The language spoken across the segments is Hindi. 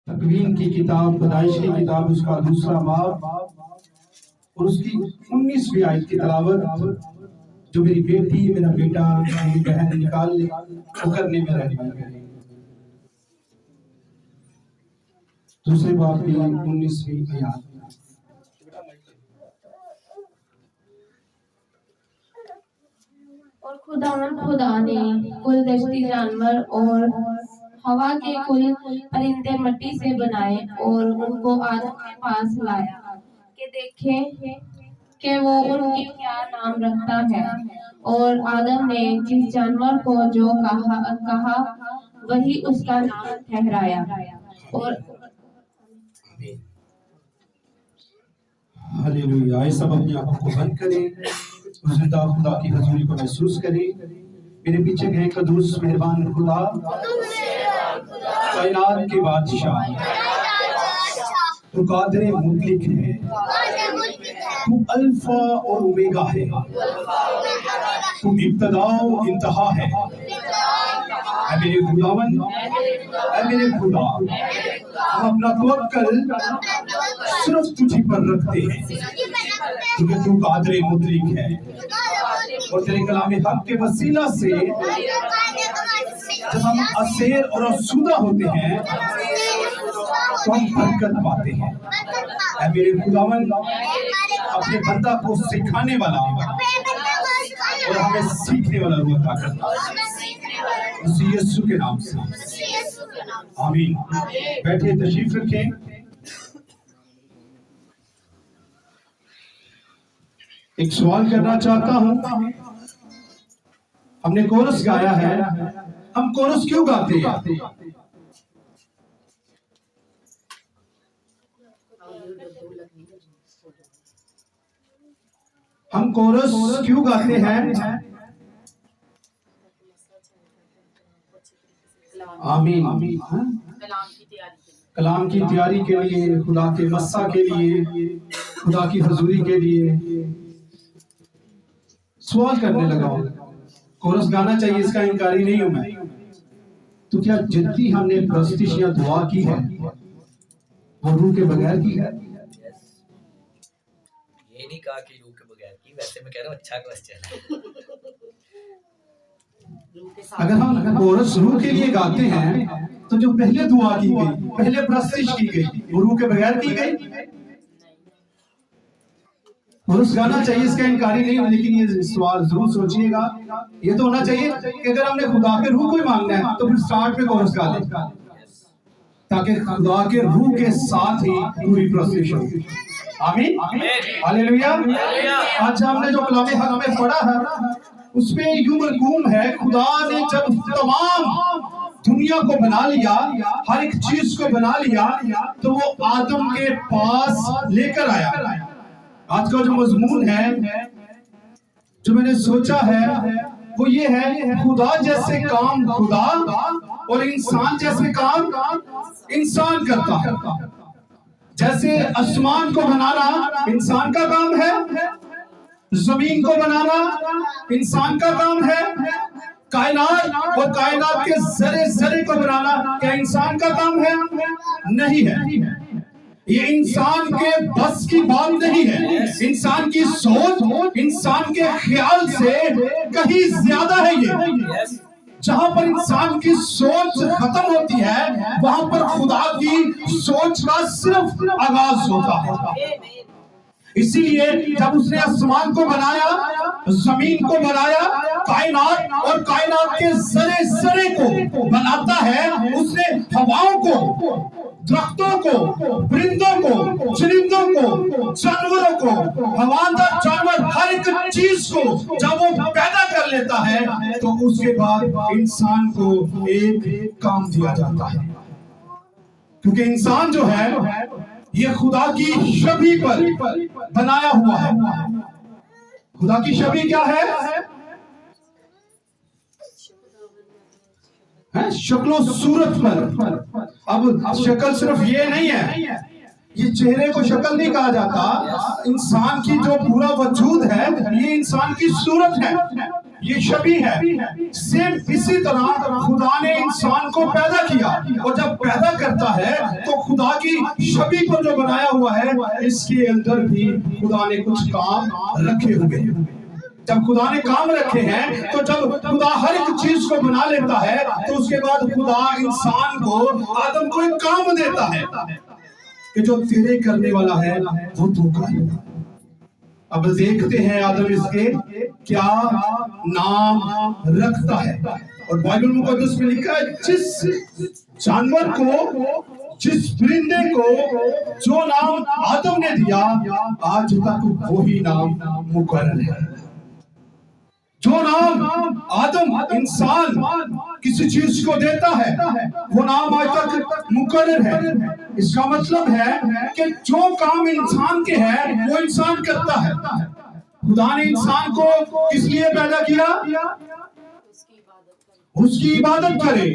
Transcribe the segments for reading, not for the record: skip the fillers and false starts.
तकवीन की किताब, पैदाइश की किताब, उसका दूसरा बाब और उसकी 19वीं आयत की तलावत जो मेरी बेटी, मेरा बेटा, मेरी बहन निकाल ले वो करने में रहना है। दूसरे बाब की 19वीं आयत। और खुदा ने कुल दश्ती जानवर और हवा के कुल परिंदे मिट्टी से बनाए और उनको आदम के पास लाया कि देखे कि वो उनके क्या नाम रखता है। और आदम ने जिस जानवर को जो कहा वही उसका नाम ठहराया। और हालेलुया। आइए सब अपनी आंखों को बंद करें, जिंदा खुदा की हजूरी को महसूस करें। मेरे पीछे गए कदूस मेहरबान खुदा, कायनात के बादशाह, तू कादिर मुतलक है, तू अल्फा और ओमेगा है, तू इब्तिदा और इंतहा है। ऐ मेरे खुदावन, ऐ मेरे खुदा, हम अपना तवक्कल सिर्फ तुझी पर रखते हैं, क्योंकि तू कादिर मुतलक है। और तेरे कलाम हक के वसीला से जब हम असेर और असूदा होते हैं तो हम बरकत पाते हैं। ऐ मेरे खुदावन, अपने बंदा को सिखाने वाला और हमें सीखने वाला रूह अता करना, उसी यीशु के नाम से, आमीन। बैठे, तशरीफ रखें। एक सवाल करना चाहता हूं। हमने कोरस गाया है, हम कोरस क्यों गाते हैं? हम कोरस क्यों गाते हैं? आमीन। कलाम की तैयारी के लिए, खुदा के मस्सा के लिए, खुदा की हजूरी के लिए सवाल करने लगा हूं। कोरस गाना चाहिए, इसका इनकारी नहीं हूं मैं। तो क्या जितनी हमने प्रस्तिश या दुआ की है वो रूह के बगैर की है? ये नहीं कहा कि रूह के बगैर की, वैसे मैं कह रहा हूँ अच्छा क्वेश्चन है। अगर हम कोरस रूह के लिए गाते हैं तो जो पहले दुआ की गई, पहले प्रस्तिश की गई, वो रूह के बगैर की गई। कोरस गाना चाहिए, इसका इनकारी नहीं है, लेकिन ये सवाल जरूर सोचिएगा। ये तो होना चाहिए कि अगर हमने खुदा के रूह को ही मांगना है तो फिर स्टार्ट में कोरस गा लें, ताकि खुदा के रूह के साथ ही पूरी प्रस्तिश हो। आमीन, हालेलुया। आज हमने जो कलाम हक में पढ़ा है उसमें यूं मरकूम है, खुदा ने जब तमाम दुनिया को बना लिया, हर एक चीज को बना लिया, तो वो आदम के पास लेकर आया। आज का जो मजमून है, जो मैंने सोचा है, वो ये है, खुदा जैसे काम खुदा और इंसान जैसे काम इंसान करता है। जैसे आसमान को बनाना इंसान का काम है, जमीन को बनाना इंसान का काम है, कायनात और कायनात के जरे जरे को बनाना क्या इंसान का काम है? नहीं है। ये इंसान के बस की बात नहीं है। इंसान की सोच, इंसान के ख्याल से कहीं ज्यादा है ये। जहां पर इंसान की सोच खत्म होती है, वहां पर खुदा की सोच का सिर्फ आगाज होता है। इसीलिए जब उसने आसमान को बनाया, जमीन को बनाया, कायनात और कायनात के जरे जरे को बनाता है, उसने हवाओं को, दरख्तों को, परिंदों को, चरिंदों को, जानवरों को, हवादार जानवर, हर एक चीज को जब वो पैदा कर लेता है तो उसके बाद इंसान को एक काम दिया जाता है, क्योंकि इंसान जो है ये खुदा की छवि पर बनाया हुआ है। खुदा की छवि क्या है? शक्लो सूरत पर। अब शक्ल सिर्फ ये नहीं है, ये चेहरे को शक्ल नहीं कहा जाता। इंसान की जो पूरा वजूद है, ये इंसान की सूरत है। ये छवि है। सेम इसी तरह खुदा ने इंसान को पैदा किया, और जब पैदा करता है तो खुदा की छवि को जो बनाया हुआ है, इसके अंदर भी खुदा ने कुछ काम रखे हुए हैं। जब खुदा ने काम रखे हैं, तो जब खुदा हर एक चीज को बना लेता है, तो उसके बाद खुदा इंसान को, आदम को एक काम देता है कि जो तेरे करने वाला है वो तू कर। अब देखते हैं आदम इसके क्या नाम रखता है। और बाइबल मुकद्दस में लिखा है, जिस जानवर को, जिस परिंदे को जो नाम आदम ने दिया, आज तक वही नाम मुकर्रर है। जो नाम आदम, इंसान किसी चीज को देता है, वो नाम आज तक मुकर्रर है। इसका मतलब है कि जो काम इंसान के हैं वो इंसान करता है। खुदा ने इंसान को किस लिए पैदा किया? उसकी इबादत करे,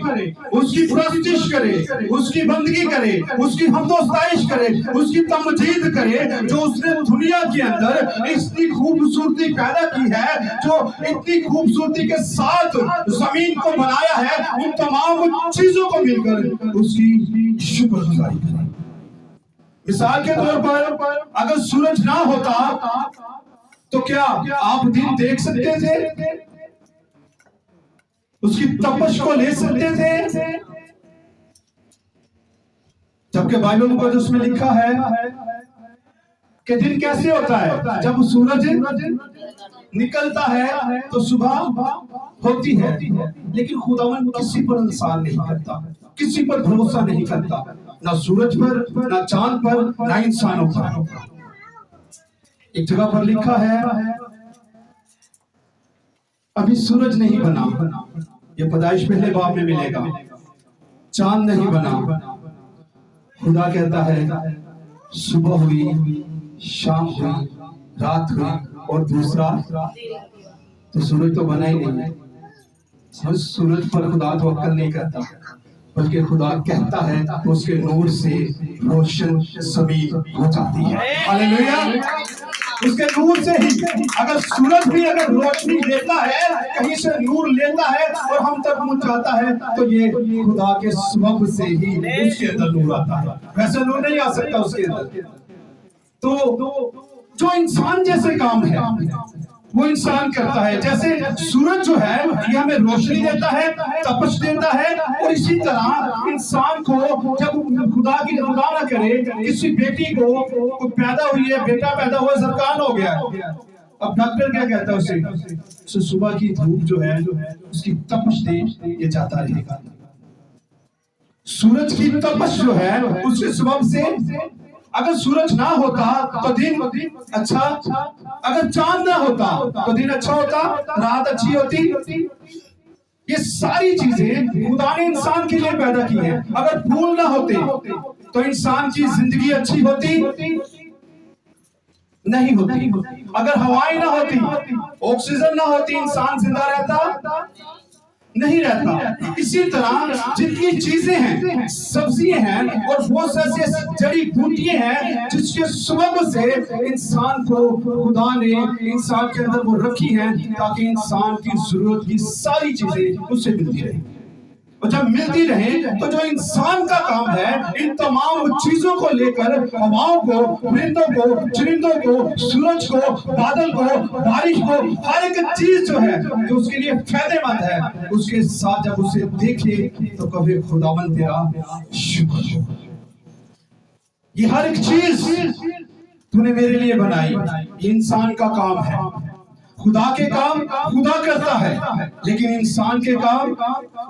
उसकी प्रस्तिश करे, उसकी बंदगी करे, उसकी हमदोस्ताइश करे, उसकी तमजीद करे। जो उसने दुनिया के अंदर इतनी खूबसूरती पैदा की है, जो इतनी खूबसूरती के साथ जमीन को बनाया है, उन तमाम चीजों को मिलकर उसकी शुक्रगुजारी करे। मिसाल के तौर पर अगर सूरज ना होता तो क्या आप दिन देख सकते थे? उसकी तपश को ले सकते थे? जबकि बाइबल मुकद्दस में लिखा है कि दिन कैसे होता है? जब सूरज निकलता है तो सुबह होती है। लेकिन खुदावन किसी पर इंसान नहीं करता, किसी पर भरोसा नहीं करता, ना सूरज पर, ना चांद पर, ना इंसानों पर। एक जगह पर लिखा है, अभी सूरज नहीं बना, ये पैदाइश पहले बाब में मिलेगा। चांद नहीं बना, खुदा कहता है सुबह हुई, शाम हुई, रात हुई, और दूसरा तो सूरज तो बना ही नहीं। सूरज पर खुदा तवक्कल नहीं करता, बल्कि खुदा कहता है तो उसके नूर से रोशन जमीन हो जाती है। हालेलुया। उसके नूर से ही, अगर सूरज भी अगर रोशनी लेता है, कहीं से नूर लेता है और हम तक पहुंच जाता है, तो ये खुदा के सबब से ही उसके अंदर नूर आता है। वैसे नूर नहीं आ सकता उसके अंदर। तो जो इंसान जैसे काम है वो इंसान करता है। जैसे सूरज जो है ये हमें रोशनी देता है, तपश देता है, और इसी तरह इंसान को जब खुदा ना करे किसी बेटी को पैदा हुई है, बेटा पैदा हुआ, सरकार हो गया, अब डॉक्टर क्या कहता है उसे सुबह की धूप जो है उसकी तपश दे, ये जाता रहेगा। सूरज की तपश जो है उसके सबब से अगर सूरज ना होता तो दिन अच्छा, अगर चांद ना होता तो दिन अच्छा होता, रात अच्छी होती। ये सारी चीजें खुदा ने इंसान के लिए पैदा की हैं। अगर फूल ना होते तो इंसान की जिंदगी अच्छी होती नहीं होती। अगर हवाएं ना होती, ऑक्सीजन ना होती, इंसान जिंदा रहता नहीं रहता। इसी तरह जितनी चीजें हैं, सब्जियां हैं और बहुत सारी जड़ी बूटियां हैं, जिसके सबब से इंसान को खुदा ने इंसान के अंदर वो रखी हैं, ताकि इंसान की जरूरत की सारी चीजें उससे मिलती रहे। और जब मिलती रहे तो जो इंसान का काम है, इन तमाम चीजों को लेकर हवाओं को, परिंदों को, चरिंदों को, सूरज को, बादल को, बारिश को, हर एक चीज जो है जो उसके लिए फायदेमंद है, उसके साथ जब उसे देखे तो कभी खुदावन तेरा शुक्र हो। ये हर एक चीज तूने मेरे लिए बनाई, ये इंसान का काम है। खुदा के काम खुदा करता है, लेकिन इंसान के काम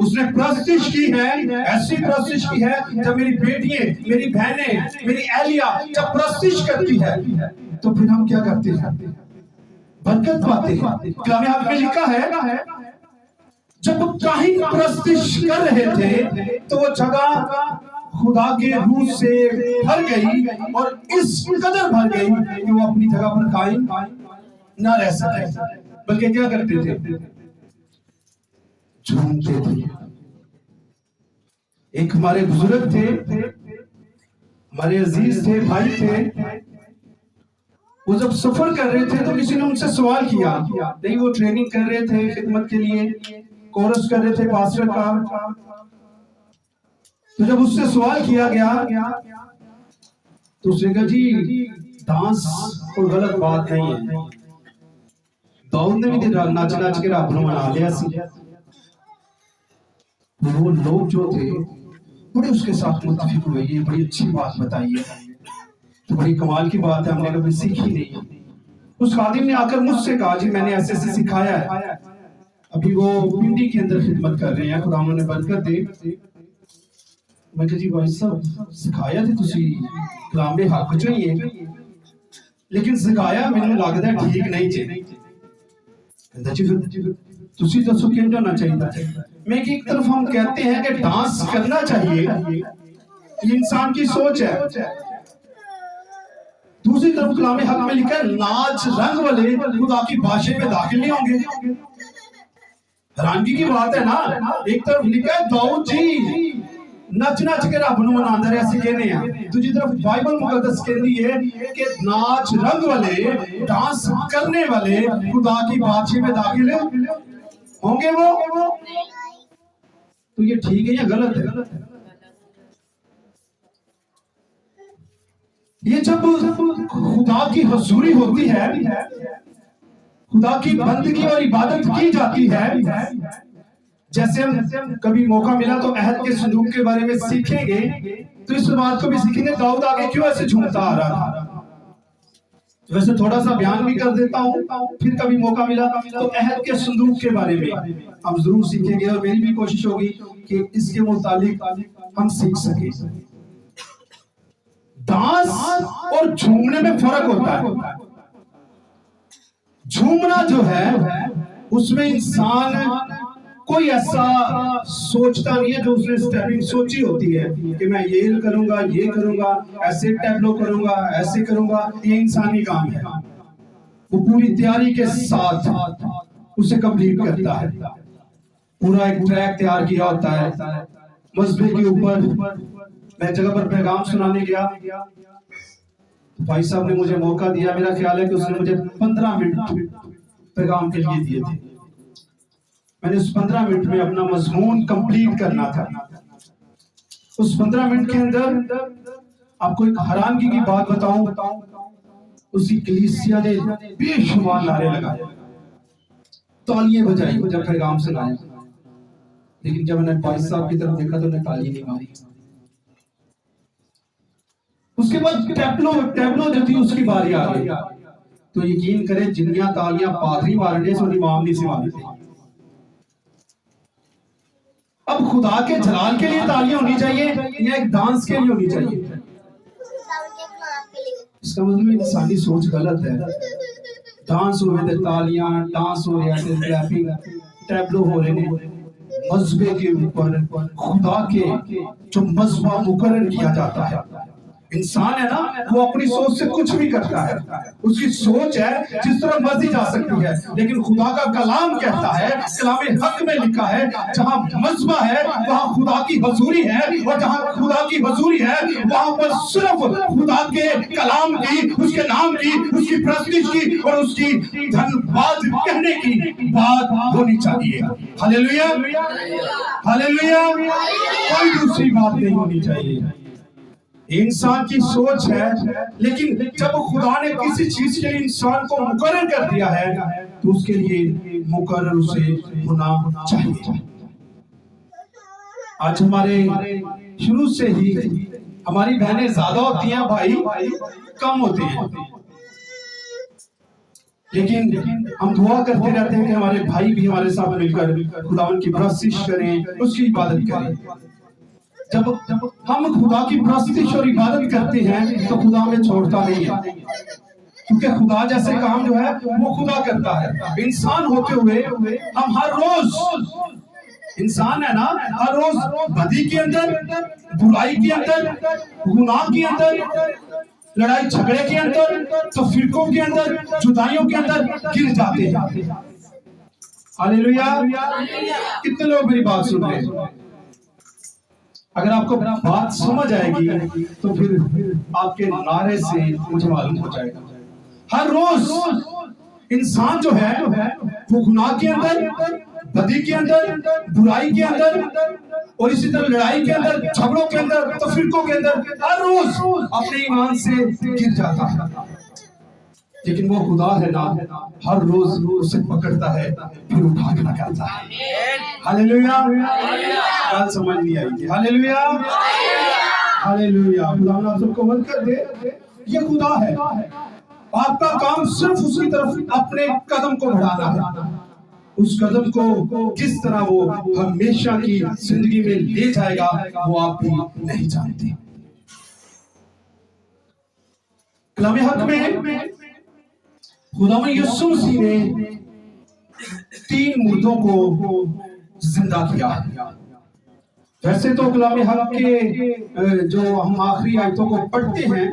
उसने प्रस्तिश की है। ऐसी प्रस्तिश की है, जब मेरी बेटियां, मेरी बहनें, मेरी एलिया जब प्रस्तिश करती है तो फिर हम क्या करते हैं? बरकत पाते हैं। कलाम हक में लिखा है, जब काहिन प्रस्तिश कर रहे थे तो वो जगह खुदा के रूह से भर गई, और इस कदर भर गई कि वो अपनी जगह पर कायम ना रह सके, बल्कि क्या करते थे? झूमते थे। एक हमारे बुजुर्ग थे, हमारे अजीज थे, भाई थे, वो जब सफर कर रहे थे तो किसी ने उनसे सवाल किया, नहीं वो ट्रेनिंग कर रहे थे खिदमत के लिए, कोरस कर रहे थे पास्टर का। तो जब उससे सवाल किया गया तो उसने कहा जी डांस कोई गलत बात नहीं है, दाऊद ने भी नाच नाच के रब नूं मना लिया सी। वो लोग जो थे बड़े उसके साथ मुत्तफिक हुए, ये बड़ी अच्छी बात बताई है, तो बड़ी कमाल की बात है, हमने कभी सीखी नहीं। उस खादिम ने आकर मुझसे कहा जी मैंने ऐसे ऐसे सिखाया है, अभी वो पिंडी के अंदर खिदमत कर रहे हैं, खुदा उन्हें बरकत दे। मैं कहा जी भाई साहब सिखाया तो तुसी कलाम दे हक चो ही है, लेकिन सिखाया मैनूं लगदा है ठीक नहीं जे। कहंदा जी फिर तुसी दसो किंज होना चाहिए। मैं कि एक तरफ हम कहते हैं कि डांस करना चाहिए, ये इंसान की सोच है, दूसरी तरफ कलाम हक में लिखा है नाच रंग वाले खुदा की भाषा में दाखिल नहीं होंगे। हैरानगी की बात है ना, एक तरफ लिखा है दाऊद जी नच नच के रब नूं मनांदा रहा सी कहने हैं, दूसरी तरफ बाइबल मुकद्दस कहती है कि नाच रंग वाले डांस करने वाले खुदा की बादशाही में दाखिल होंगे वो। तो ये ठीक है या गलत है? ये जब खुदा की हुजूरी होती है, खुदा की बंदगी और इबादत की जाती है, जैसे हम कभी मौका मिला तो अहद के संदूक के बारे में सीखेंगे, तो इस बात को भी सीखेंगे दाऊद आगे क्यों ऐसे झूमता आ रहा था। वैसे थोड़ा सा बयान भी कर देता हूँ, फिर कभी मौका मिला तो अहद के संदूक के बारे में हम जरूर सीखेंगे, और मेरी भी कोशिश होगी कि इसके मुताबिक हम सीख सके। डांस और झूमने में फर्क होता है। झूमना जो है उसमें इंसान कोई ऐसा सोचता नहीं है जो उसने स्टेपिंग सोची होती है कि मैं ये करूंगा, ऐसे टैबलो करूंगा, ऐसे करूंगा, ये इंसानी काम है। वो पूरी तैयारी के साथ उसे कंप्लीट करता है, पूरा एक ट्रैक तैयार किया होता है। मस्बे के ऊपर मैं जगह पर पैगाम सुनाने गया, भाई साहब ने मुझे मौका दिया, मेरा ख्याल है कि उसने मुझे 15 मिनट पैगाम के लिए दिए थे। मैंने उस 15 मिनट में अपना मजमून कंप्लीट करना था। उस 15 मिनट के अंदर आपको एक हैरानगी की बात बताऊं, उसी कलीसिया ने बेशुमार नारे लगाए, तालियां बजाई जब पैगाम सुनाया, लेकिन जब मैंने भाई साहब की तरफ देखा तो उन्हें ताली नहीं मारी। उसके बाद टैबलो जो थी उसकी बारी आ गई, तो यकीन करें जिन्नियां तालियां पादरी मारने से इमाम नहीं सिवानी थी। अब खुदा के जलाल के लिए तालियां होनी चाहिए या एक डांस के लिए होनी चाहिए? इसका मतलब इंसानी सोच गलत है। डांस हो रहे थे, तालियां डांस हो रहे थे, क्लैपिंग टैबलो हो रहे थे, मजबे के ऊपर खुदा के जो मजबा मुकर्रर किया जाता है। इंसान है ना, वो अपनी सोच से कुछ भी करता है, उसकी सोच है जिस तरह मर्जी जा सकती है, लेकिन खुदा का कलाम कहता है, कलाम हक में लिखा है, जहां मजबा है वहां खुदा की हुजूरी है, और जहां खुदा की हुजूरी है वहां पर सिर्फ खुदा के कलाम की, उसके नाम की, उसकी प्रस्तिश की और उसकी धन्यवाद कहने की बात होनी चाहिए। हालेलुया, हालेलुया, कोई दूसरी बात नहीं होनी चाहिए। इंसान की सोच है, लेकिन जब खुदा ने किसी चीज के लिए इंसान को मुकर्रर कर दिया है तो उसके लिए मुकर्रर उसे होना चाहिए। आज हमारे शुरू से ही हमारी बहनें ज्यादा होती हैं, भाई कम होते हैं, लेकिन हम दुआ करते रहते हैं कि हमारे भाई भी हमारे साथ मिलकर खुदावन की प्रस्तिश करें, उसकी इबादत करें। जब हम खुदा की प्रस्तिश और इबादत करते हैं तो खुदा हमें छोड़ता नहीं है, क्योंकि खुदा जैसे काम जो है वो खुदा करता है। इंसान होते हुए हम हर रोज, इंसान है ना, हर रोज बदी के अंदर, बुराई के अंदर, गुनाह के अंदर, लड़ाई झगड़े के अंदर, तफरीकों के अंदर, जुदाइयों के अंदर गिर जाते हैं। हालेलुया, कितने लोग मेरी बात सुन रहे हैं? अगर आपको बात समझ आएगी तो फिर आपके नारे से मुझे मालूम हो जाएगा। हर रोज इंसान जो है वो गुनाह के अंदर, बदी के अंदर, बुराई के अंदर और इसी तरह लड़ाई के अंदर, झगड़ों के अंदर, तफरीकों के अंदर हर रोज अपने ईमान से गिर जाता है। लेकिन वो खुदा है ना, हर रोज उसे पकड़ता है फिर उठा के लगाता है। हालेलुया। बात समझ नहीं आई थी। Hallelujah, hallelujah. खुदा आप सबको बरकत दे। ये खुदा है। आपका काम सिर्फ उसकी तरफ अपने कदम को बढ़ाना है। उस कदम को किस तरह वो हमेशा की जिंदगी में ले जाएगा वो आप भी नहीं जानते। कलाम हक में खुदावंद यीशु मसीह ने 3 मुर्दों को जिंदा किया। वैसे तो कलाम हक के जो हम आखिरी आयतों को पढ़ते हैं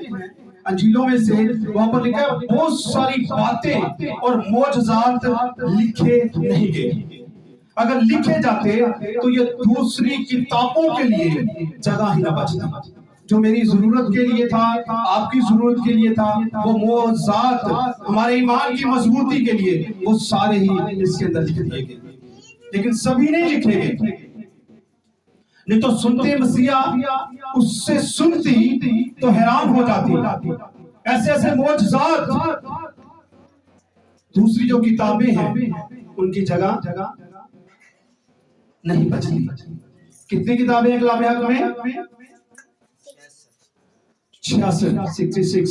अंजीलों में से, वहां पर लिखा है बहुत सारी बातें और मौजज़ात लिखे नहीं गए। अगर लिखे जाते तो ये दूसरी किताबों के लिए जगह ही ना बचती। जो मेरी जरूरत के लिए था, आपकी जरूरत के लिए था, वो मौजज़ात हमारे ईमान की मजबूती के लिए, वो सारे ही इसके अंदर लिख दिए गए। लेकिन सभी नहीं लिखे गए। नहीं तो सुनते मसीहा उससे सुनती तो हैरान हो जाती। ऐसे ऐसे मौजज़ात दूसरी जो किताबें हैं उनकी जगह नहीं बचती। कितनी किताबें हैं कलाम हक में? 66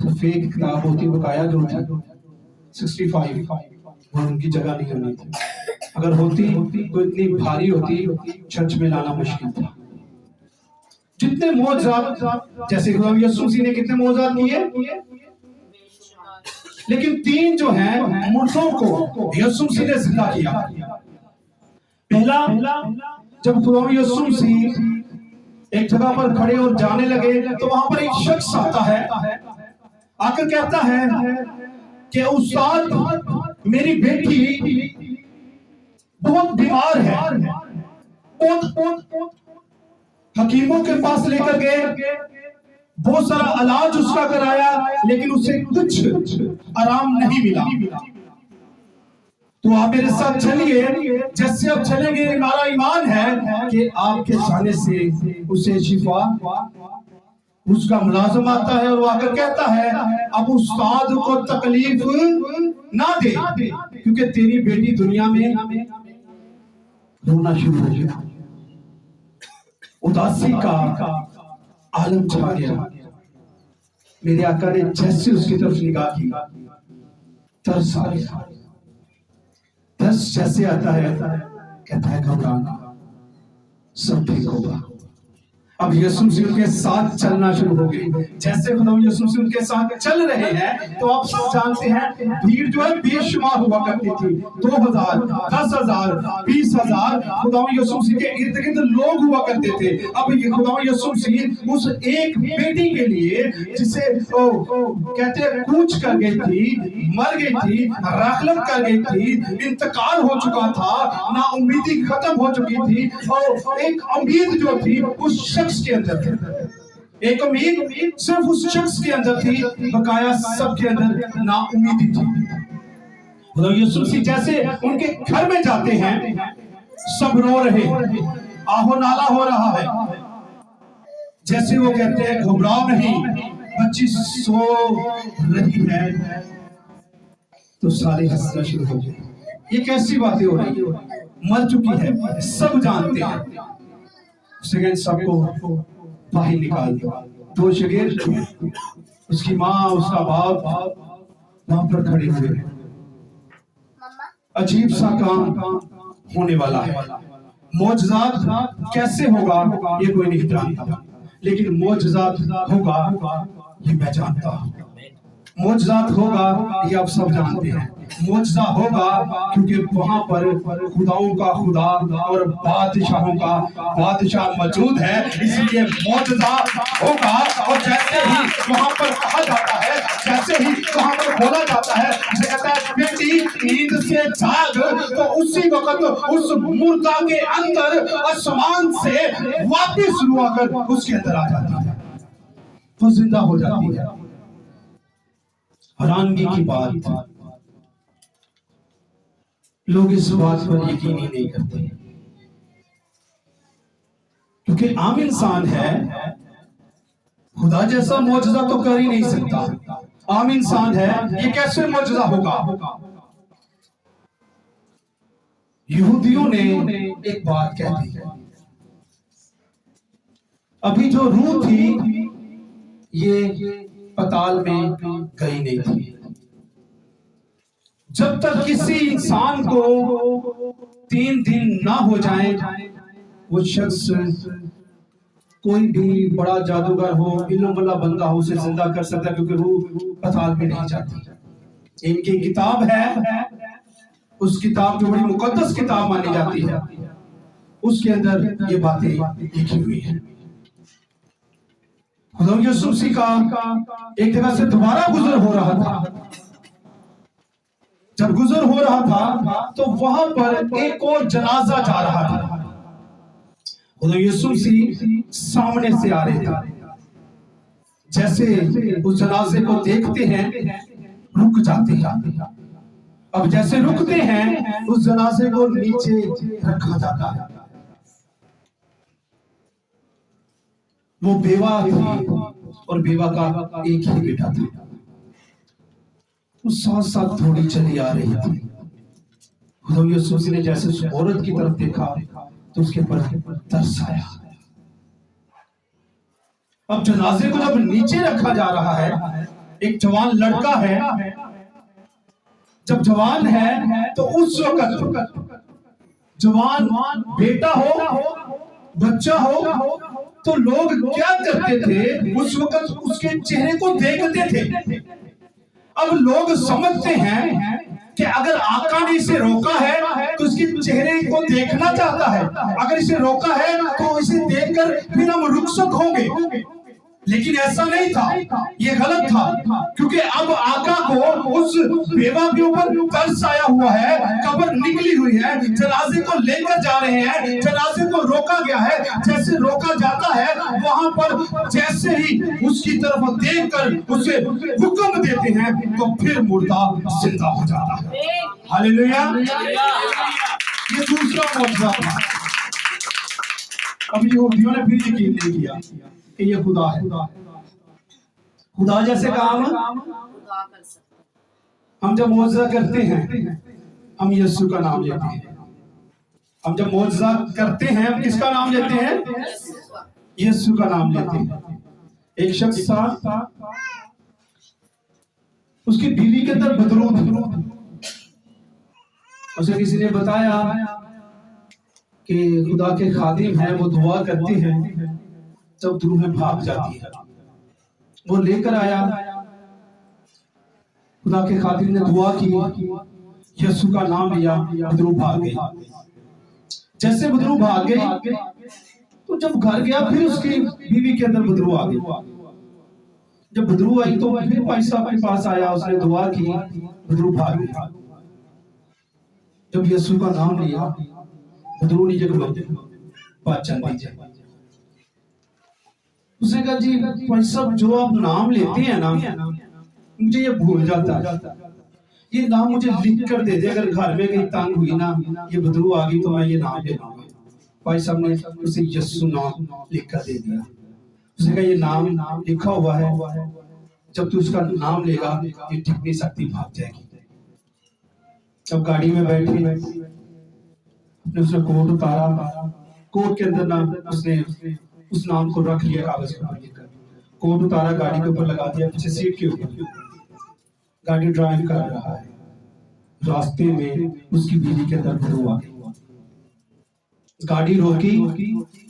फेक किताब होती, बकाया जो थी 65 और उनकी जगह नहीं होनी थी। अगर होती तो इतनी भारी होती, चर्च में लाना मुश्किल था। जितने मौजज़ात, जैसे खुदा यीशु मसीह ने कितने मौजज़ात किए, लेकिन 3 जो हैं मुर्दों को यीशु मसीह ने जिंदा किया। पहला, जब खुदा यीशु मसीह एक जगह पर खड़े और जाने लगे तो वहां पर एक शख्स आता है, आकर कहता है कि उस्ताद मेरी बेटी बहुत बीमार है। हकीमों के पास लेकर गए, बहुत सारा इलाज उसका कराया, लेकिन उसे कुछ आराम नहीं मिला। तो आप मेरे साथ चलिए, जैसे आप चलेंगे हमारा ईमान है कि आपके जाने से उसे शिफा। उसका मुलाजिम आता है और वो आकर कहता है अब उस्ताद को तकलीफ ना दे, क्योंकि तेरी बेटी दुनिया में रोना शुरू हो गया। उदासी का आलम छा गया। मेरे आका ने जैसे उसकी तरफ निगाह की, तरस आ गया। तरस जैसे आता है, कहता है घबराना, सब ठीक होगा। अब यीशु मसीह उनके साथ चलना शुरू हो गई। जैसे खुदा यीशु मसीह उनके साथ चल रहे हैं तो आप सब जानते हैं भीड़ जो है बेशुमार हुआ करती थी। 2000, 10,000, 20,000 खुदा यीशु मसीह के इर्द गिर्द लोग हुआ करते थे। अब ये खुदा यीशु मसीह उस एक बेटी के लिए जिसे कहते हैं कूच कर गई थी, मर गई थी, राखलत कर गई थी, इंतकाल हो चुका था, ना उम्मीदी खत्म हो चुकी थी, और एक उम्मीद जो थी उस शख्स के अंदर थी। एक उम्मीद सिर्फ उस शख्स के अंदर थी, बकाया सबके अंदर ना उम्मीदी थी। यीशु मसीह जैसे उनके घर में जाते हैं, सब रो रहे, आहो नाला हो रहा है। जैसे वो कहते हैं घबराओ नहीं, बच्ची सो रही है, तो सारे हंसना शुरू हो गए। ये कैसी बातें हो रही है? मर चुकी है, सब जानते हैं। सेकंड सबको बाहर निकाल दो। 2 शगीर, उसकी माँ, उसका बाप वहां पर खड़े हुए हैं। अजीब सा काम होने वाला है। मौजज़ात कैसे होगा ये कोई नहीं जानता, लेकिन मौजज़ात होगा ये मैं जानता हूँ। मौजज़ात होगा ये आप सब जानते हैं। मौजज़ा होगा क्योंकि वहां पर खुदाओं का खुदा और बादशाहों का बादशाह मौजूद है, इसलिए मौजज़ा होगा। और जैसे ही वहां पर कहा जाता है, जैसे ही वहां पर बोला जाता है, जैसे कहता है बेटी नींद से जाग, तो उसी वक्त उस मुर्दा के अंदर आसमान से वापस रूह आकर उसके अंदर आ जाती है, तो जिंदा हो जाती है। हैरानगी की बात, लोग इस बात पर यकीन ही नहीं करते, क्योंकि आम इंसान है, खुदा जैसा मौजज़ा तो कर ही नहीं सकता। आम इंसान है, ये कैसे मौजज़ा होगा। यहूदियों ने एक बात कह दी, अभी जो रूह थी ये पताल में गई नहीं थी। जब तक किसी इंसान को 3 दिन ना हो जाए, वो शख्स कोई भी बड़ा जादूगर हो, इल्म वाला बंदा हो, उसे जिंदा कर सकता है, क्योंकि रूह पताल में नहीं जाती। इनकी किताब है, उस किताब जो बड़ी मुकद्दस किताब मानी जाती है, उसके अंदर ये बातें लिखी हुई है। खुदा यीशु मसीह का एक जगह से दोबारा गुजर हो रहा था। जब गुजर हो रहा था तो वहां पर एक और जनाजा जा रहा था। खुदा यीशु मसीह सामने से आ रहे थे। जैसे उस जनाजे को देखते हैं, रुक जाते हैं। अब जैसे रुकते हैं, उस जनाजे को नीचे रखा जाता है। वो बेवा थी और बेवा का एक ही बेटा था। वो साथ साथ थोड़ी चली आ रही थी। खुदा यीशु मसीह ने जैसे उस औरत की तरफ देखा तो उसके पर तरस आया। अब जनाजे को जब नीचे रखा जा रहा है, एक जवान लड़का है, जब जवान है तो उस वक्त जवान बेटा हो, बच्चा हो, तो लोग क्या करते थे, उस वक्त उसके चेहरे को देखते थे। अब लोग समझते हैं कि अगर आका ने इसे रोका है तो इसके चेहरे को देखना चाहता है, अगर इसे रोका है तो इसे देखकर फिर हम रुखसत होंगे। लेकिन ऐसा नहीं था, ये गलत था, क्योंकि अब आका को उस बेवा के ऊपर तरस आया हुआ है। कब्र निकली हुई है, जनाजे को लेकर जा रहे हैं, जनाजे को रोका गया है। जैसे रोका जाता है, वहां पर जैसे ही उसकी तरफ देखकर उसे हुक्म देते हैं तो फिर मुर्दा जिंदा हो जाता है। हालेलुया। ये दूसरा मौजूदा था। अब यहूदियों ने फिर यकीन नहीं किया कि ये खुदा है। खुदा जैसे काम हम जब मौजज़ा करते हैं, हम यीशु का नाम लेते हैं। हम जब मौजज़ा करते हैं, हम किसका नाम लेते हैं? यीशु का नाम लेते हैं। एक शख्स था, उसकी बीवी के अंदर बदरू था। उसे किसी ने बताया कि खुदा के खादिम हैं, वो दुआ करते हैं, जब रूहें भाग जाती है। वो लेकर आया, खुदा के खादिम ने दुआ की, यीशु का नाम लिया, बदरू भाग गई। जैसे बदरू भाग गई तो जब घर गया, फिर उसकी बीवी के अंदर बदरू आ गई। जब बदरू आई तो फिर भाई साहब के पास आया, उसने दुआ की, बदरू भाग गया। जब यीशु का नाम लिया, बदरू नीचे पहचान दीजिए। उसने कहा, जी भाई साहब, जो आप नाम लेते हैं ना, मुझे ये भूल जाता है। ये नाम मुझे लिख कर दे दे, अगर घर में कहीं तंग हुई ना, ये बदरू आ गई तो मैं ये नाम ले लूंगा। भाई साहब ने उसे यीशु नाम लिख कर दे दिया। उसने कहा, ये नाम लिखा हुआ है, जब तू उसका नाम लेगा ये ठिकनी शक्ति भाग जाएगी। जब गाड़ी में बैठी, उसने कोट उतारा, कोट के अंदर नाम, उसने उस नाम को रख लिया कागज पर लिखकर। कोट उतारा, गाड़ी के ऊपर लगा दिया, पीछे सीट के ऊपर। गाड़ी ड्राइव कर रहा है, रास्ते में उसकी बीवी के अंदर बदबू आ गई। गाड़ी रोकी,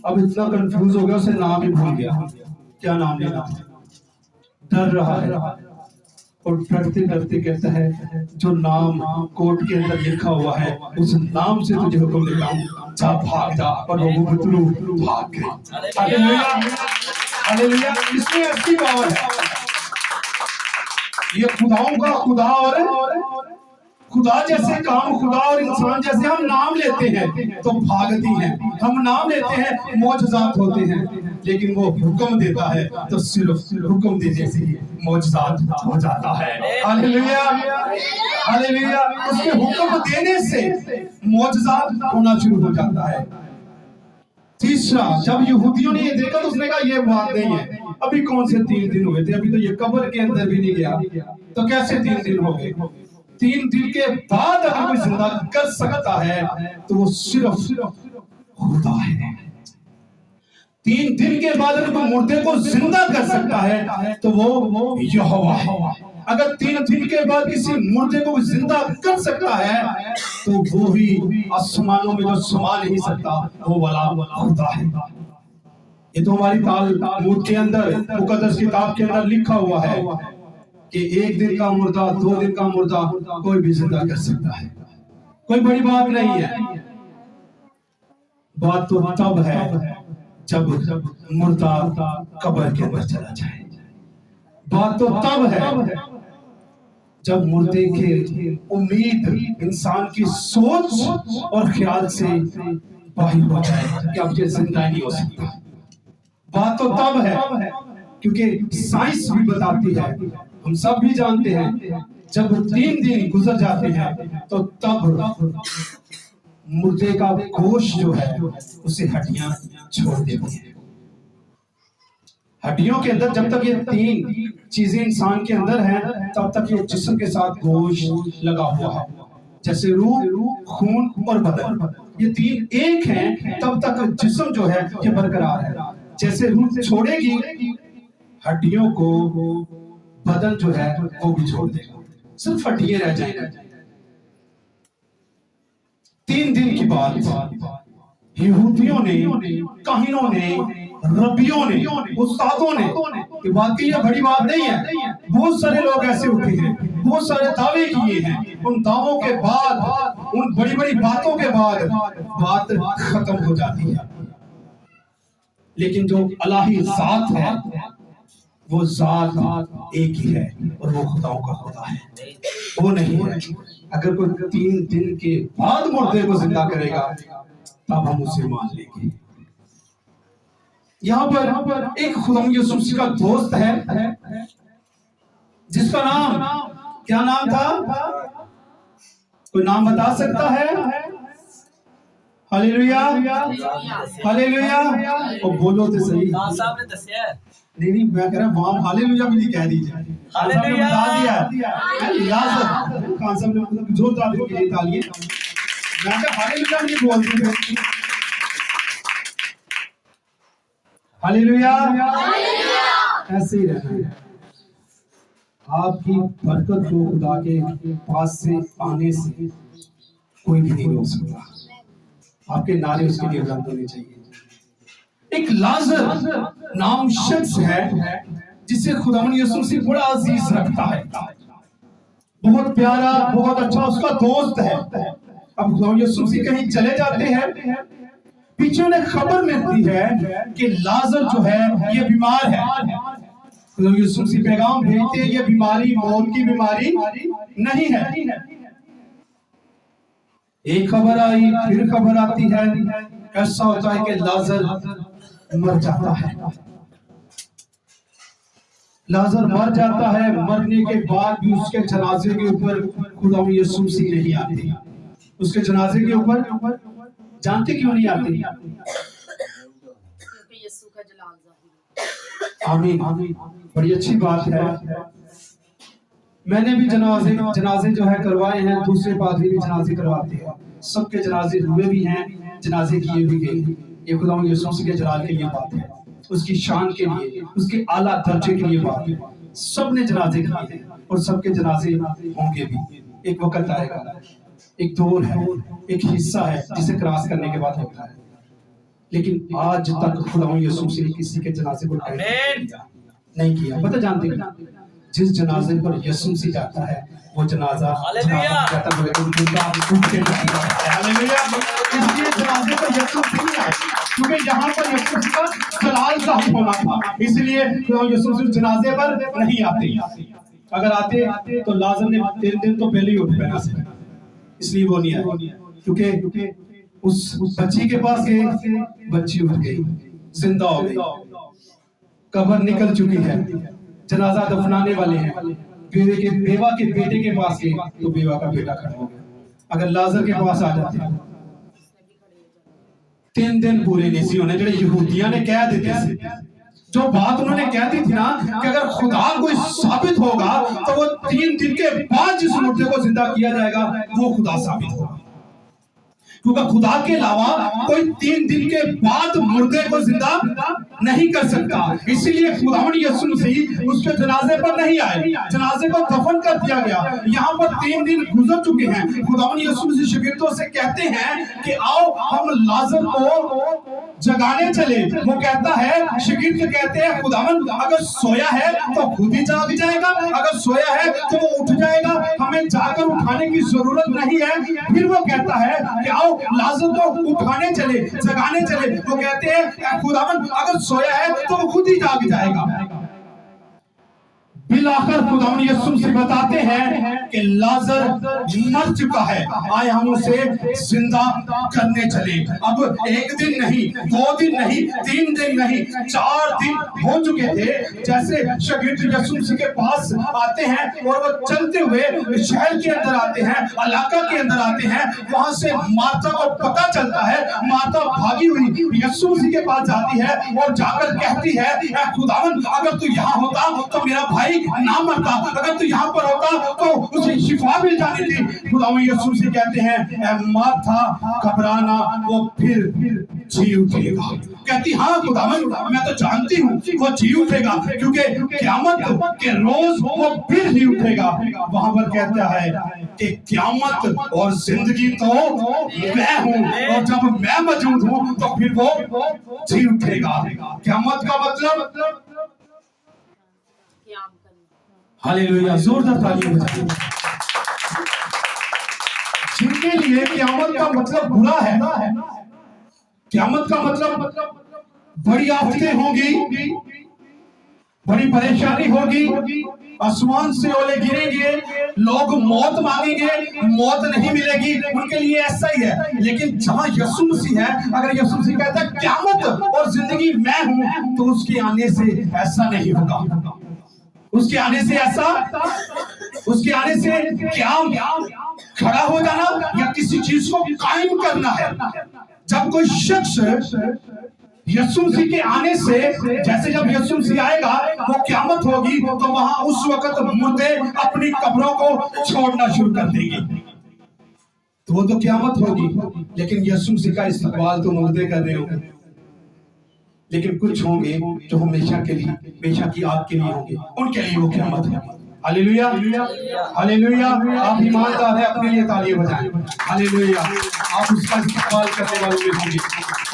अब इतना कंफ्यूज हो गया, उसे नाम ही भूल गया, क्या नाम लेना। डर रहा है और डरते डरते कहता है, जो नाम कोर्ट के अंदर लिखा हुआ है, उस नाम से तुझे हुक्म देता हूं, जा भाग जा। और वो बदरू भाग गए। Hallelujah, hallelujah. इसमें अच्छी बात है, ये खुदाओं का खुदा और खुदा जैसे काम, खुदा और इंसान जैसे हम नाम लेते हैं तो भागती हैं, हम नाम लेते हैं मौजज़ात होते हैं। लेकिन वो हुक्म देता है तो सिर्फ हुक्म देने से ही मौजज़ात हो जाता है। Hallelujah, hallelujah. उसके हुक्म देने से मौजज़ात होना शुरू हो जाता है। तीसरा, जब यहूदियों ने ये देखा तो उसने कहा ये बात नहीं है, अभी कौन से 3 दिन हुए थे, अभी तो ये कब्र के अंदर भी नहीं गया, तो कैसे 3 दिन हो गए? 3 दिन के बाद अगर कोई जिंदा कर सकता है तो वो सिर्फ खुदा है। 3 दिन के बाद अगर कोई मुर्दे को जिंदा कर सकता है तो वो यहोवा है। अगर 3 दिन के बाद किसी मुर्दे को जिंदा कर सकता है तो वो ही आसमानों में जो समा नहीं सकता वो वाला खुदा है। ये तो हमारी तालमूद के अंदर, मुकद्दस किताब के अंदर लिखा हुआ है कि 1 दिन का मुर्दा, 2 दिन का मुर्दा कोई भी जिंदा कर सकता है। कोई बड़ी बात नहीं है। बात तो तब है जब मुर्दा कब्र के अंदर चला जाए। बात तो तब है जब मुर्दे के उम्मीद इंसान की सोच और ख्याल से बाहर हो जाए कि अब ये जिंदा नहीं हो सकता। बात तो तब है क्योंकि साइंस भी बताती है, हम सब भी जानते हैं, जब 3 दिन गुजर जाते हैं तो तब मुर्दे का गोश्त जो है उसे हड्डियां छोड़ देती है। हड्डियों के अंदर जब तक ये 3 चीजें इंसान के अंदर हैं तब तक ये जिस्म के साथ गोश्त लगा हुआ है, जैसे रूह, खून और बदन। ये 3 एक हैं तब तक जिस्म जो है ये बरकरार है। जैसे रूह छोड़ेगी हड्डियों को, बदन जो है वो भी छोड़ देगा, सिर्फ हड्डियां रह जाएंगी। 3 दिन की बात यहूदियों ने, काहिनों ने, रबियों ने, उस्तादों ने, ये वाकई ये बड़ी बात नहीं है। बहुत सारे लोग ऐसे उठे हैं, बहुत सारे दावे किए हैं, उन दावों के बाद, उन बड़ी बड़ी बातों के बाद बात खत्म हो जाती है। लेकिन जो अलाही जात है वो जात एक ही है और वो खुदाओं का खुदा है, वो नहीं है। अगर कोई 3 दिन के बाद मुर्दे को जिंदा करेगा तब हम उसे मान लेंगे। यहाँ पर एक खुदा यीशु मसीह का दोस्त है जिसका नाम, क्या नाम था? कोई नाम बता सकता है? Hallelujah, hallelujah. और बोलो तो सही। साहब ने दसिया है। नहीं, मैं कह रहा हूँ वहाँ हालेलुया भी नहीं कह दीजिए। हालेलुया बता दिया। याद खान साहब ने मतलब जोरदार के लिए तालिए। मैं कहा हालेलुया नहीं बोलते। हालेलुया, ऐसे ही रहना है। आपकी बरकत को खुदा के पास से आने से कोई भी नहीं रोक सकता। आपके नारे उसके लिए बुलंद होने चाहिए। एक लाजर नाम शख्स है जिसे खुदावंद यीशु मसीह बड़ा अजीज रखता है, बहुत प्यारा, बहुत अच्छा उसका दोस्त है। अब खुदावंद यीशु मसीह कहीं चले जाते हैं, पीछे उन्हें खबर मिलती है कि लाजर जो है ये बीमार है। खुदावंद यीशु मसीह पैगाम भेजते हैं ये बीमारी मौत की बीमारी नहीं है। एक खबर आई, फिर खबर आती है, ऐसा होता है कि लाजर मर जाता है। लाजर मर जाता है, मरने के बाद भी उसके जनाजे के ऊपर खुदा यीशु मसीह नहीं आते। उसके जनाजे के ऊपर जानते क्यों नहीं आते? क्योंकि यीशु का जलाल ज़ाहिर है। आमीन, बड़ी अच्छी बात है। मैंने भी जनाजे जो है करवाए हैं, दूसरे पादरी भी जनाजे करवाते हैं, सबके जनाजे हुए भी हैं, जनाजे किए भी गए। ये खुदा यीशु मसीह के जलाल के लिए बात है, उसकी शान के लिए, उसके आला दर्जे के लिए बात है। सब ने जनाजे किए हैं और सबके जनाजे होंगे भी। एक वक्त आएगा, एक दौर है, एक हिस्सा है जिसे क्रॉस करने के बाद होता है। लेकिन आज तक खुदा यीशु मसीह ने किसी के जनाजे को नहीं किया। पता जानते हैं जिस जनाजे पर यीशु मसीह जाता है वो जनाजा जाता है। इसलिए जनाजे पर यीशु मसीह नहीं आए क्योंकि यहाँ पर यीशु मसीह का जलाल ज़ाहिर होना था, इसलिए यीशु मसीह जनाजे पर नहीं आते। अगर आते तो लाजर ने 3 दिन तो पहले ही उठ पैना से, इसलिए वो नहीं आए। क्योंकि उस बच्ची के पास गए, बच्ची उठ गई, जिंदा हो गई। कब्र निकल चुकी है, जनाजा दफनाने वाले हैं, बेवा के बेटे के पास गए तो बेवा का बेटा खड़ा हो गया। अगर लाजर के पास आ जाते 3 दिन पूरे नहीं सी होने, जेडे यहूदियां ने कह देते थे, जो बात उन्होंने कह दी थी ना कि अगर खुदा कोई साबित होगा तो वो 3 दिन के बाद जिस मुर्दे को जिंदा किया जाएगा वो खुदा साबित होगा, क्योंकि खुदा के अलावा कोई 3 दिन के बाद मुर्दे को जिंदा नहीं कर सकता। इसीलिए खुदावंद यीशु मसीह उसके जनाजे पर नहीं आए, जनाजे को दफन कर दिया गया। यहाँ पर 3 दिन गुजर चुके हैं। खुदावंद यीशु मसीह शागिर्दों से कहते हैं कि आओ हम लाजर को जगाने चले। वो कहता है, शागिर्द कहते हैं खुदावंद अगर सोया है तो खुद ही जाग जाएगा, अगर सोया है तो वो उठ जाएगा, हमें जाकर उठाने की जरूरत नहीं है। फिर वो कहता है कि आओ लाजर को उठाने चले, जगाने चले। वो कहते हैं खुदावंद अगर सोया है तो वो खुद ही जाग जाएगा। बिलाकर खुदावंद यीशु मसीह बताते हैं कि लाजर मर चुका है, आए हम उसे जिंदा करने चले। अब 1 दिन नहीं, 2 दिन नहीं, 3 दिन नहीं, 4 दिन हो चुके थे। जैसे शागिर्द यीशु मसीह के पास आते हैं और वो चलते हुए शहर के अंदर आते हैं, इलाका के अंदर आते हैं, वहां से मार्था को पता चलता है। मार्था भागी हुई यीशु मसीह के पास जाती है और जाकर कहती है, खुदावंद अगर तू यहाँ होता तो मेरा भाई ना मरता, अगर तू यहाँ पर होता तो उसे शिफा मिल जानी थी। खुदावंद यीशु मसीह कहते हैं मार्था घबराना, वो फिर जी उठेगा। कहती हाँ खुदावंद मैं तो जानती हूँ वो जी उठेगा, क्योंकि क़यामत के रोज वो फिर जी उठेगा। वहां पर कहता है कि क़यामत और जिंदगी तो मैं हूँ, और जब मैं मौजूद हूँ तो फिर वो जी उठेगा। क़यामत का मतलब हालेलुया, जोरदार तालियां बजाइए। जिनके लिए क़यामत का मतलब बुरा है, क़यामत का मतलब बड़ी आफतें होंगी, बड़ी परेशानी होगी, आसमान से ओले गिरेंगे, लोग मौत मांगेंगे, मौत नहीं मिलेगी, उनके लिए ऐसा ही है। लेकिन जहां यीशु मसीह है, अगर यीशु मसीह कहता है क़यामत और जिंदगी मैं हूं, तो उसके आने से ऐसा नहीं होगा। उसके आने से ऐसा, उसके आने से क्या खड़ा हो जाना या किसी चीज को कायम करना है। जब कोई शख्स यीशु मसीह के आने से, जैसे जब यीशु मसीह आएगा वो क़यामत होगी, तो वहां उस वक्त मुर्दे अपनी कब्रों को छोड़ना शुरू कर देंगे, तो वो तो क़यामत होगी। लेकिन यीशु मसीह का इस्तकबाल तो मुर्दे कर रहे होंगे, लेकिन कुछ होंगे जो हमेशा के लिए, हमेशा की आग के लिए होंगे, उनके लिए वो क़यामत है। Hallelujah, hallelujah. आप ईमानदार हैं, अपने लिए तालियां बजाएं। हालेलुया। आप उसका इस्तकबाल करने वालों में होंगे,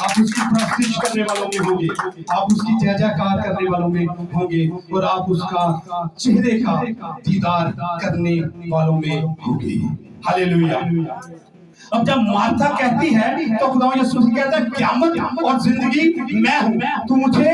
आप उसकी प्रस्तिश करने वालों में होंगे, आप उसकी जय जयकार करने वालों में होंगे, और आप उसका चेहरे का दीदार करने वालों में होंगे। हालेलुया। अब जब मार्था कहती है तो खुदा यीशु मसीह कहता है क़यामत और जिंदगी मैं हूं, तू मुझे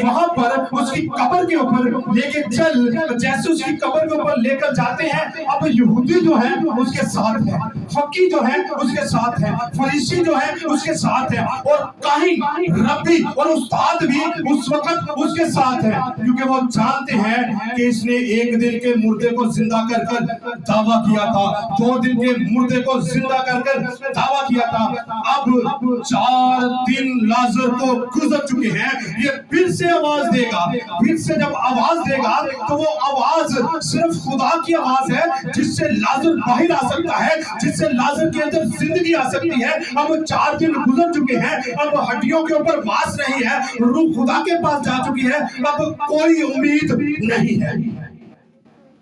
वहां पर उसकी कब्र के ऊपर लेके चल। जैसे उसकी कब्र के ऊपर लेकर जाते हैं, अब यहूदी जो है उसके साथ है, फकीह जो है उसके साथ है, फरीसी जो है उसके साथ है, और काहिन, रब्बी और उस्ताद भी उस वक्त उसके साथ है, क्योंकि वो जानते हैं कि इसने 1 दिन के मुर्दे को जिंदा कर कर दावा किया था, 2 दिन के मुर्दे को जिंदा कर दावा किया था। अब 4 दिन लाजर को गुजर चुके हैं, ये फिर से आवाज देगा। फिर से जब आवाज देगा तो वो आवाज सिर्फ खुदा की आवाज है, जिससे लाजर बाहर आ सकता है, जिससे लाजर के अंदर जिंदगी आ सकती है। अब 4 दिन गुजर चुके हैं, अब हड्डियों के ऊपर मांस नहीं है, रूह खुदा के पास जा चुकी है, अब कोई उम्मीद नहीं है,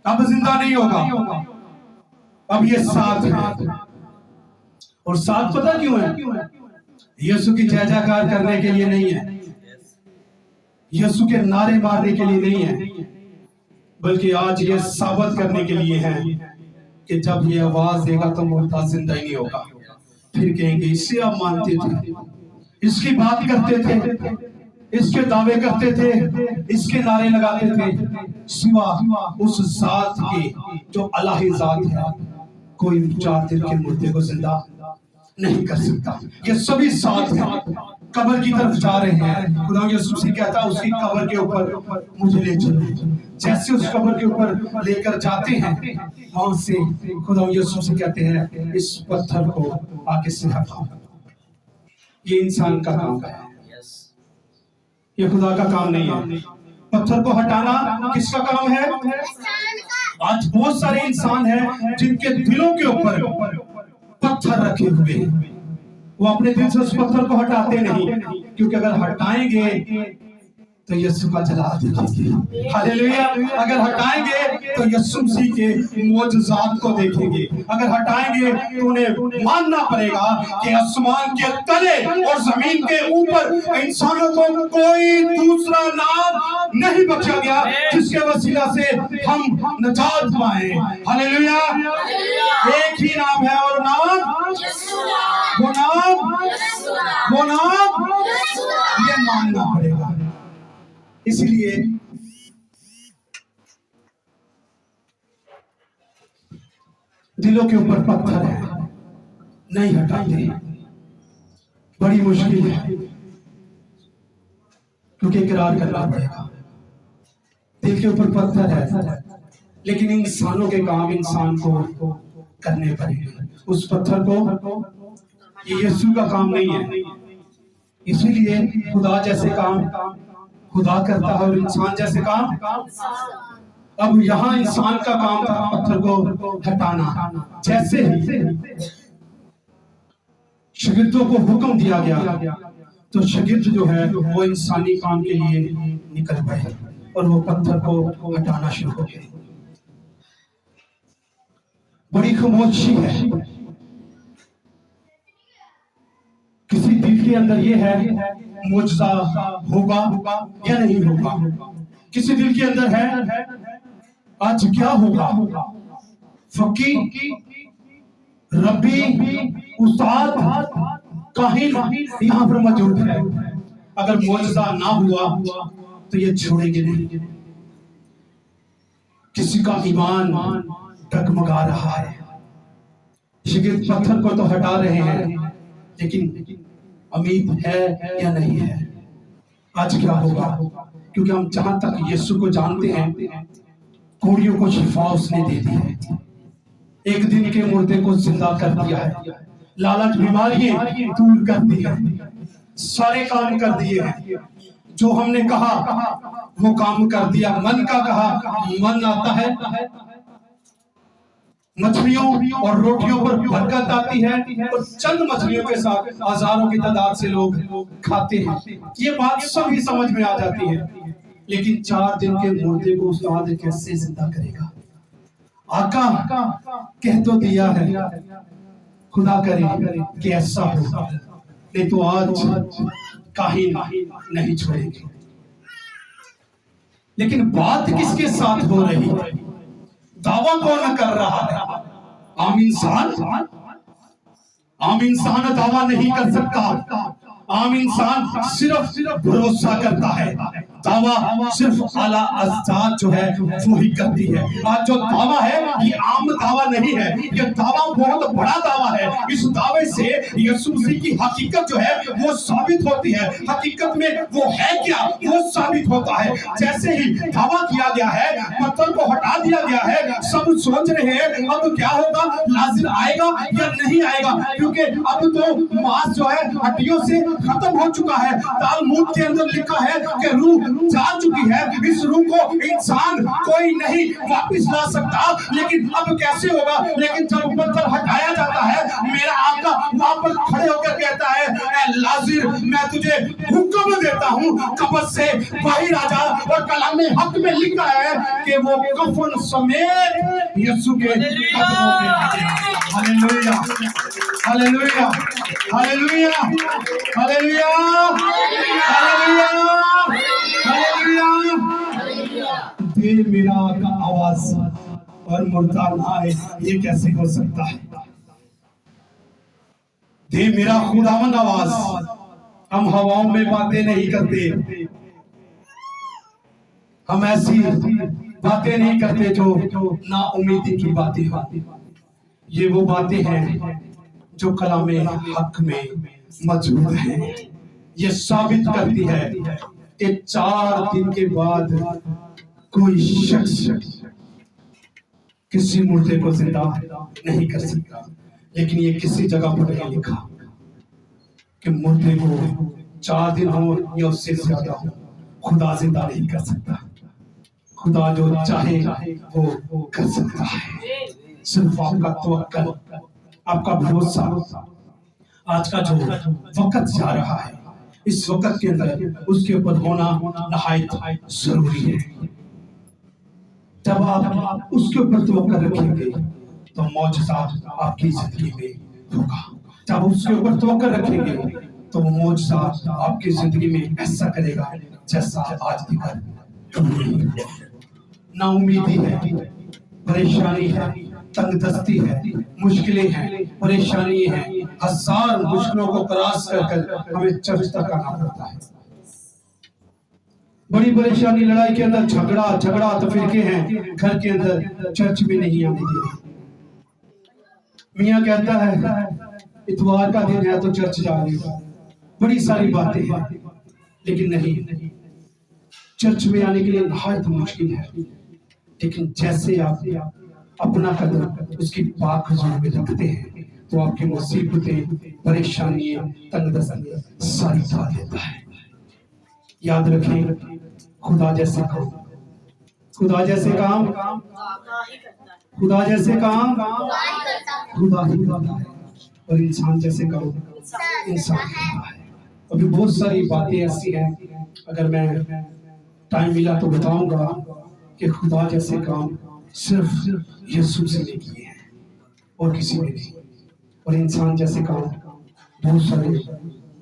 अब जिंदा नहीं होगा। अब ये साथ है, और साथ पता क्यों है? यीशु की जय जयकार करने के लिए नहीं है, यीशु के नारे मारने के लिए नहीं है, बल्कि आज ये साबित करने के लिए है कि जब ये आवाज देगा तो मुर्दा जिंदा ही नहीं होगा। फिर कहेंगे इससे आप मानते थे, इसकी बात करते थे, इसके दावे करते थे, इसके नारे लगाते थे, सिवा उस जात के जो अलही जात है, कोई 4 दिन के मुर्दे को जिंदा नहीं कर सकता। ये सभी साथ हैं, कब्र की तरफ जा रहे हैं, खुदा यीशु मसीह कहता है उसकी कब्र के ऊपर मुझे ले चलो। जैसे उस कब्र के ऊपर लेकर जाते हैं, वहां से खुदा यीशु मसीह कहते हैं इस पत्थर को आगे से हटाओ। ये इंसान का काम है, ये खुदा का काम नहीं है। पत्थर को हटाना किसका काम है? आज बहुत सारे इंसान हैं जिनके दिलों के ऊपर पत्थर रखे हुए हैं, वो अपने दिल से उस पत्थर को हटाते नहीं, क्योंकि अगर हटाएंगे तो यीशु का जला देखेंगे। हालेलुया। अगर हटाएंगे तो यीशु मसीह के मौजूदात को देखेंगे। अगर हटाएंगे तो उन्हें मानना पड़ेगा कि आसमान के तले और जमीन के ऊपर इंसानों को कोई दूसरा नाम नहीं बचा गया जिसके वसीला से हम निजात पाए। हालेलुया। एक ही नाम है और नाम वो नाम ये मानना पड़ेगा। इसलिए दिलों के ऊपर पत्थर है, नहीं हटाते, बड़ी मुश्किल है, क्योंकि इकरार करना पड़ेगा। दिल के ऊपर पत्थर है, लेकिन इंसानों के काम इंसान को करने पड़ेंगे। उस पत्थर को, ये यीशु का काम नहीं है। इसीलिए खुदा जैसे काम खुदा करता है और इंसान जैसे काम। अब यहाँ इंसान का काम था पत्थर को हटाना। जैसे ही शागिर्दों को हुक्म दिया गया तो शागिर्द जो है वो इंसानी काम के लिए निकल पड़े और वो पत्थर को हटाना शुरू हो गए। बड़ी खामोशी है। किसी दिल के अंदर ये है मुआवजा होगा या नहीं होगा। किसी दिल के अंदर है आज क्या होगा। फकीर, रब्बी, उस्ताद, काहिन यहाँ पर मौजूद है। अगर मुआवजा ना हुआ तो ये छोड़ेंगे नहीं। किसी का ईमान डगमगा रहा है। शागिर्द पत्थर को तो हटा रहे हैं, लेकिन उम्मीद है या नहीं है। आज क्या होगा, क्योंकि हम जहां तक यीशु को जानते हैं, कोड़ियों को शिफा उसने दे दी है, एक दिन के मुर्दे को जिंदा कर दिया है, लालच बीमारियां दूर कर दी है, सारे काम कर दिए हैं। जो हमने कहा वो काम कर दिया। मन का कहा, मन आता है, मछलियों और रोटियों पर बरकत आती है और चंद मछलियों के साथ हजारों की तादाद से लोग खाते हैं। ये बात सभी समझ में आ जाती है, लेकिन 4 दिन के मुर्दे को उस्ताद कैसे जिंदा करेगा। आका कह तो दिया है, खुदा करे कि ऐसा हो, नहीं तो आज काहिन नहीं छोड़ेंगे। लेकिन बात किसके साथ हो रही है? दावा कौन कर रहा है? आम इंसान दावा नहीं कर सकता। आम इंसान सिर्फ भरोसा करता है। दावा सिर्फ आला अज़्ज़ात जो है वो ही करती है। आज जो दावा है ये आम दावा नहीं है, ये दावा बहुत बड़ा दावा है। इस दावे से यीशु मसीह की हकीकत जो है वो साबित होती है। हकीकत में वो है क्या वो साबित होता है। जैसे ही दावा किया गया है, पत्थर को हटा दिया गया है, सब सोच रहे हैं अब क्या होगा, लाजिर आएगा या नहीं आएगा, क्योंकि अब तो मांस जो है हड्डियों से खत्म हो चुका है। तालमूद के अंदर लिखा है कि रूह जा चुकी है। इस रूह को इंसान कोई नहीं वापस ला सकता। लेकिन अब कैसे होगा? लेकिन जब पत्थर हटाया जाता है, मेरा आका वहां पर खड़े होकर कहता है, ए लाजिर, मैं तुझे हुक्म देता हूँ, कब्र से बाहर आ जा। और कलाम हक में लिखा है कि वो कफन समेत यीशु के कदमों में आ गया। Hallelujah, hallelujah, hallelujah, hallelujah, hallelujah. दे मेरा का आवाज और मुर्दा ना आए, ये कैसे हो सकता है? दे मेरा खुदावंद आवाज। हम हवाओं में बातें नहीं करते, हम ऐसी बातें नहीं करते जो ना उम्मीदी की बातें होती। ये वो बातें हैं जो कलाम हक में मौजूद हैं। ये साबित करती है कि 4 दिन के बाद कोई शख्स किसी मुर्दे को जिंदा नहीं कर सकता। लेकिन ये किसी जगह पर नहीं लिखा कि मुर्दे को 4 दिन हो या उससे ज्यादा हो, खुदा जिंदा नहीं कर सकता। खुदा जो चाहे वो कर सकता है। सिर्फ आपका तवक्कल, आपका भरोसा। आज का जो वक्त जा रहा है, इस वक्त के अंदर उसके ऊपर होना नहायत जरूरी है। जब आप उसके ऊपर तवक्कल रखेंगे तो मौजज़ा आपकी जिंदगी में होगा। जब उसके ऊपर तवक्कल रखेंगे तो वो मौजज़ा आपकी जिंदगी में ऐसा करेगा जैसा आज तक नाउमीदी है, परेशानी है, तंगदस्ती है, मुश्किलें हैं, परेशानी है, 1000 मुश्किलों को क्रॉस कर हमें चर्च तक आना पड़ता है। बड़ी परेशानी, लड़ाई के अंदर झगड़ा तो फिरके हैं घर के अंदर, चर्च में नहीं आने दे रहे। मियाँ कहता है इतवार का दिन है तो चर्च जा रही हो, बड़ी सारी बातें हैं, लेकिन नहीं, चर्च में आने के लिए नहायत मुश्किल है। लेकिन जैसे आप अपना कदम उसकी पाक हुजूर में रखते हैं तो आपकी मुसीबतें, परेशानियां, तंगदस्तियां सारी टाल देता है। याद रखें, खुदा जैसे काम, खुदा जैसे काम, खुदा जैसे काम खुदा ही करता है, और इंसान जैसे काम इंसान करता है। अभी बहुत सारी बातें ऐसी हैं, अगर मैं टाइम मिला तो बताऊंगा कि खुदा जैसे काम सिर्फ यीशु से ने किए हैं और किसी ने नहीं। और इंसान जैसे काम बहुत सारे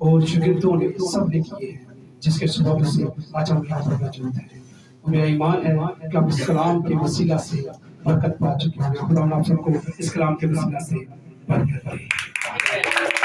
और शागिर्दों ने सब ने किए हैं, जिसके सबब से आज हम यहाँ पर मौजूद हैं। मेरा ईमान है कि हम इस कलाम के वसीला से बरकत पा चुके हैं। खुदा आप सबको इस कलाम के वसीला से बरकत दे।